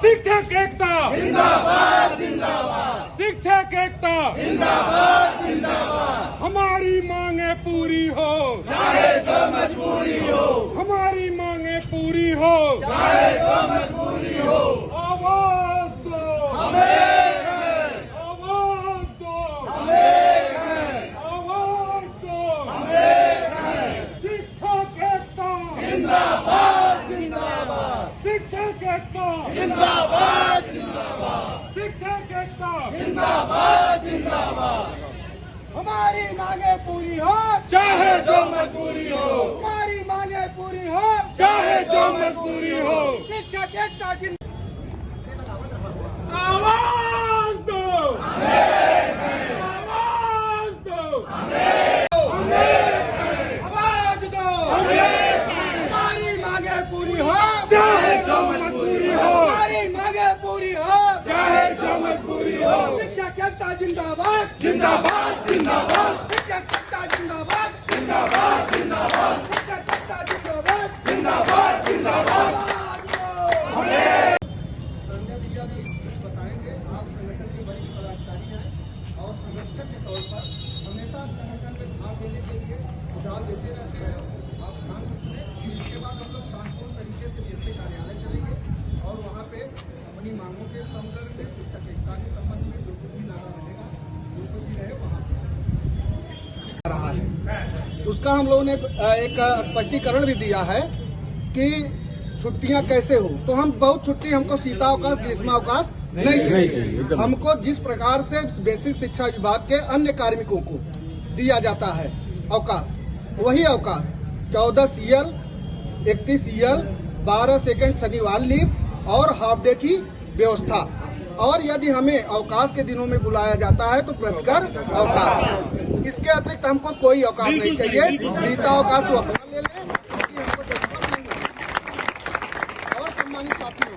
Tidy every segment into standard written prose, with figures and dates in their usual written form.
शिक्षक एकता जिंदाबाद जिंदाबाद, शिक्षक एकता जिंदाबाद जिंदाबाद, हमारी मांगे पूरी हो, चाहे जो मजबूरी हो, हमारी मांगे पूरी हो, चाहे जो मजबूरी हो, आवाज दो, हम एक हैं, आवाज दो, हम एक हैं, आवाज दो, हम एक हैं। शिक्षक एकता जिंदाबाद जिंदाबाद, शिक्षक एकता जिंदाबाद जिंदाबाद, शिक्षक एकता जिंदाबाद जिंदाबाद। हमारी मांगे पूरी हो, चाहे जो मजबूरी हो, हमारी मांगे पूरी हो, चाहे जो मजबूरी हो, शिक्षक एकता आवाज दो, आवाज दो, आवाज दो, हमारी मांगे पूरी हो, चाहे जो मजबूरी हो, हमारी मांगे पूरी हो, चाहे जो मजबूरी हो, शिक्षक एकता जिंदाबाद, जिंदाबाद जिंदाबाद शिक्षक एकता जिंदाबाद, जिंदाबाद जिंदाबाद शिक्षक एकता जिंदाबाद, जिंदाबाद जिंदाबाद। संजय भैया भी कुछ बताएंगे। आप संगठन के वरिष्ठ पदाधिकारी हैं और संरक्षक के तौर पर हमेशा संगठन में भाग लेने के लिए सुझाव देते रहते हैं। आप ध्यान रखें। इसके बाद हम लोग शांतिपूर्ण तरीके से बीएसए कार्यालय चलेंगे और वहाँ पे अपनी मांगों के संदर्भ में शिक्षक एकता के संबंध में जो कुछ भी नारा रहेगा, जो कुछ भी रहे वहाँ पे रहा है। उसका हम लोगों ने एक स्पष्टीकरण भी दिया है कि छुट्टियां कैसे हो। तो हम बहुत छुट्टी, हमको शीतावकाश ग्रीष्मावकाश नहीं चाहिए। हमको जिस प्रकार से बेसिक शिक्षा विभाग के अन्य कार्मिकों को दिया जाता है अवकाश, वही अवकाश 14 सीएल, 31 सीएल, 12 सेकंड शनिवार लीव और हाफ डे की व्यवस्था। और यदि हमें अवकाश के दिनों में बुलाया जाता है तो प्रतिकर अवकाश। इसके अतिरिक्त हमको कोई अवकाश नहीं चाहिए। शीतावकाश तो अपना ले लें, हमको जरूरत नहीं है। और सम्मानित साथियों,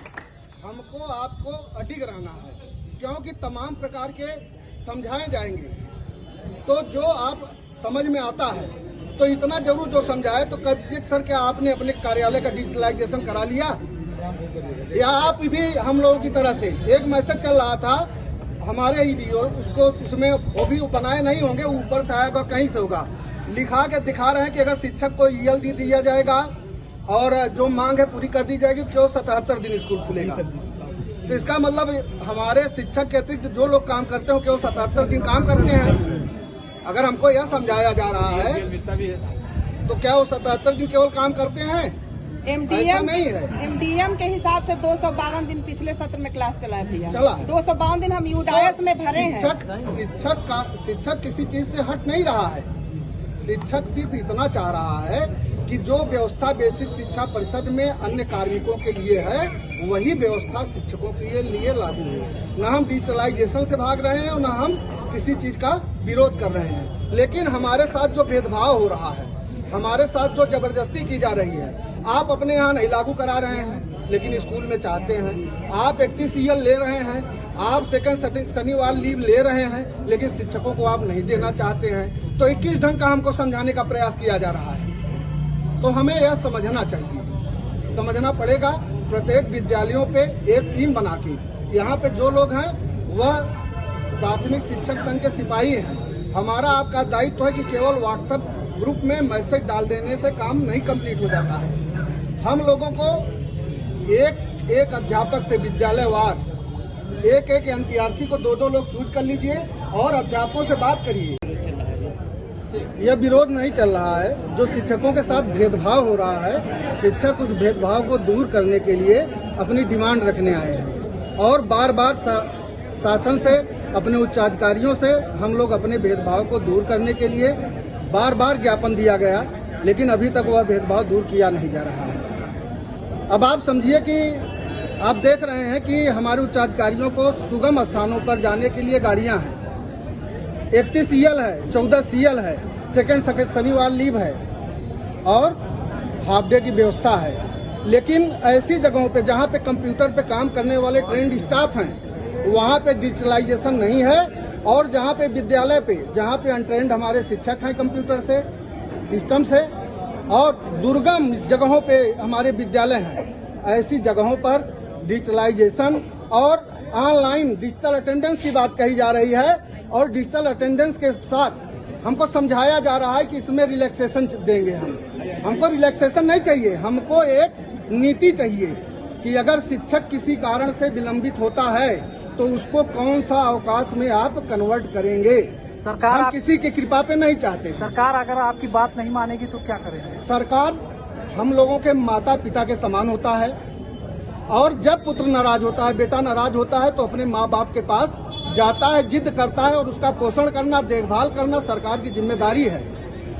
हमको आपको अडिग रहना है, क्योंकि तमाम प्रकार के समझाए जाएंगे। तो जो आप समझ में आता है तो इतना जरूर जो समझाए तो कहिए सर क्या आपने अपने कार्यालय का डिजिटलाइजेशन करा लिया, या आप भी हम लोगों की तरह से एक मैसेज चल रहा था हमारे ही भी, उसको उसमें वो भी बनाए नहीं होंगे, ऊपर से आएगा कहीं से होगा, लिखा के दिखा रहे हैं कि अगर शिक्षक को ईएलटी दिया जाएगा और जो मांग है पूरी कर दी जाएगी तो क्यों 77 दिन स्कूल खुलेगा। तो इसका मतलब हमारे शिक्षक के अतिरिक्त जो लोग काम करते हो क्यों 77 दिन काम करते हैं। अगर हमको यह समझाया जा रहा है तो क्या वो 77 दिन केवल काम करते हैं? ऐसा नहीं है। एमडीएम के हिसाब से 252 दिन पिछले सत्र में क्लास चला है भैया, चला है। 252 दिन हम यूडायस में भरे हैं। शिक्षक किसी चीज से हट नहीं रहा है। शिक्षक सिर्फ इतना चाह रहा है कि जो व्यवस्था बेसिक शिक्षा परिषद में अन्य कार्मिकों के लिए है वही व्यवस्था शिक्षकों के लिए लागू है। न हम डिजिटलाइजेशन से भाग रहे हैं और न हम किसी चीज का विरोध कर रहे हैं। लेकिन हमारे साथ जो भेदभाव हो रहा है, हमारे साथ जो जबरदस्ती की जा रही है, आप अपने यहाँ नहीं लागू करा रहे हैं लेकिन स्कूल में चाहते हैं। आप 31 सीएल ले रहे हैं, आप सेकंड शनिवार लीव ले रहे हैं लेकिन शिक्षकों को आप नहीं देना चाहते हैं। तो 21 ढंग का हमको समझाने का प्रयास किया जा रहा है। तो हमें यह समझना चाहिए, समझना पड़ेगा। प्रत्येक विद्यालयों पे एक टीम बना के, यहाँ पे जो लोग हैं वह प्राथमिक शिक्षक संघ के सिपाही हैं। हमारा आपका दायित्व है कि केवल व्हाट्सएप ग्रुप में मैसेज डाल देने से काम नहीं कंप्लीट हो जाता है। हम लोगों को एक एक अध्यापक से विद्यालयवार एक एनपीआरसी को 2-2 लोग चूज कर लीजिए और अध्यापकों से बात करिए। यह विरोध नहीं चल रहा है, जो शिक्षकों के साथ भेदभाव हो रहा है। शिक्षक उस भेदभाव को दूर करने के लिए अपनी डिमांड रखने आए हैं और बार बार शासन से, अपने उच्चाधिकारियों से हम लोग अपने भेदभाव को दूर करने के लिए बार बार ज्ञापन दिया गया, लेकिन अभी तक वह भेदभाव दूर किया नहीं जा रहा है। अब आप समझिए कि आप देख रहे हैं कि हमारे उच्चाधिकारियों को सुगम स्थानों पर जाने के लिए गाड़ियां हैं। 31 सीएल है, 14 सीएल है, सेकंड शनिवार लीव है और हाफ डे की व्यवस्था है। लेकिन ऐसी जगहों पे जहां पे कंप्यूटर पे काम करने वाले ट्रेंड स्टाफ हैं वहां पे डिजिटलाइजेशन नहीं है, और जहां पे विद्यालय पे जहां पे अनट्रेंड हमारे शिक्षक हैं कंप्यूटर से, सिस्टम से, और दुर्गम जगहों पे हमारे विद्यालय हैं, ऐसी जगहों पर डिजिटलाइजेशन और ऑनलाइन डिजिटल अटेंडेंस की बात कही जा रही है, और डिजिटल अटेंडेंस के साथ हमको समझाया जा रहा है कि इसमें रिलैक्सेशन देंगे हमको रिलैक्सेशन नहीं चाहिए, हमको एक नीति चाहिए कि अगर शिक्षक किसी कारण से विलंबित होता है तो उसको कौन सा अवकाश में आप कन्वर्ट करेंगे। सरकार हम किसी की कृपा पे नहीं चाहते। सरकार अगर आपकी बात नहीं मानेगी तो क्या करेंगे? सरकार हम लोगों के माता पिता के समान होता है, और जब पुत्र नाराज होता है, बेटा नाराज होता है, तो अपने माँ बाप के पास जाता है, जिद करता है, और उसका पोषण करना, देखभाल करना सरकार की जिम्मेदारी है।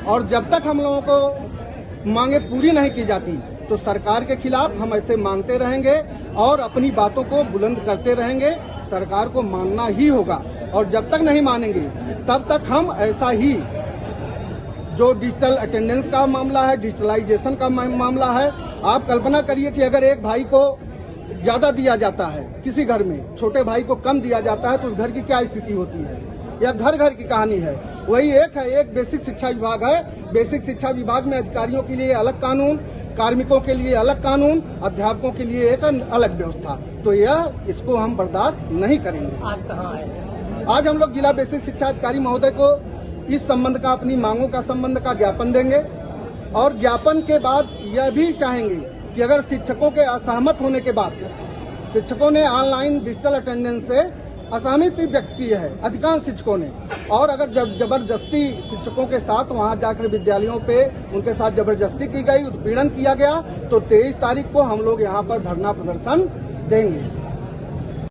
और जब तक हम लोगों को मांगे पूरी नहीं की जाती तो सरकार के खिलाफ हम ऐसे मांगते रहेंगे और अपनी बातों को बुलंद करते रहेंगे। सरकार को मानना ही होगा, और जब तक नहीं मानेंगे तब तक हम ऐसा ही जो डिजिटल अटेंडेंस का मामला है, डिजिटलाइजेशन का मामला है, आप कल्पना करिए कि अगर एक भाई को ज्यादा दिया जाता है, किसी घर में छोटे भाई को कम दिया जाता है, तो उस घर की क्या स्थिति होती है। यह घर घर की कहानी है। वही एक बेसिक शिक्षा विभाग है। बेसिक शिक्षा विभाग में अधिकारियों के लिए अलग कानून, कार्मिकों के लिए अलग कानून, अध्यापकों के लिए एक अलग व्यवस्था। तो इसको हम बर्दाश्त नहीं करेंगे। आज कहाँ आए? आज हम लोग जिला बेसिक शिक्षा अधिकारी महोदय को इस संबंध का, अपनी मांगों का संबंध का ज्ञापन देंगे, और ज्ञापन के बाद यह भी चाहेंगे कि अगर शिक्षकों के असहमत होने के बाद, शिक्षकों ने ऑनलाइन डिजिटल अटेंडेंस से असहमति व्यक्त की है, अधिकांश शिक्षकों ने, और अगर जबरदस्ती शिक्षकों के साथ वहां जाकर विद्यालयों पे उनके साथ जबरदस्ती की गई, उत्पीड़न किया गया, तो 23 तारीख को हम लोग यहाँ पर धरना प्रदर्शन देंगे।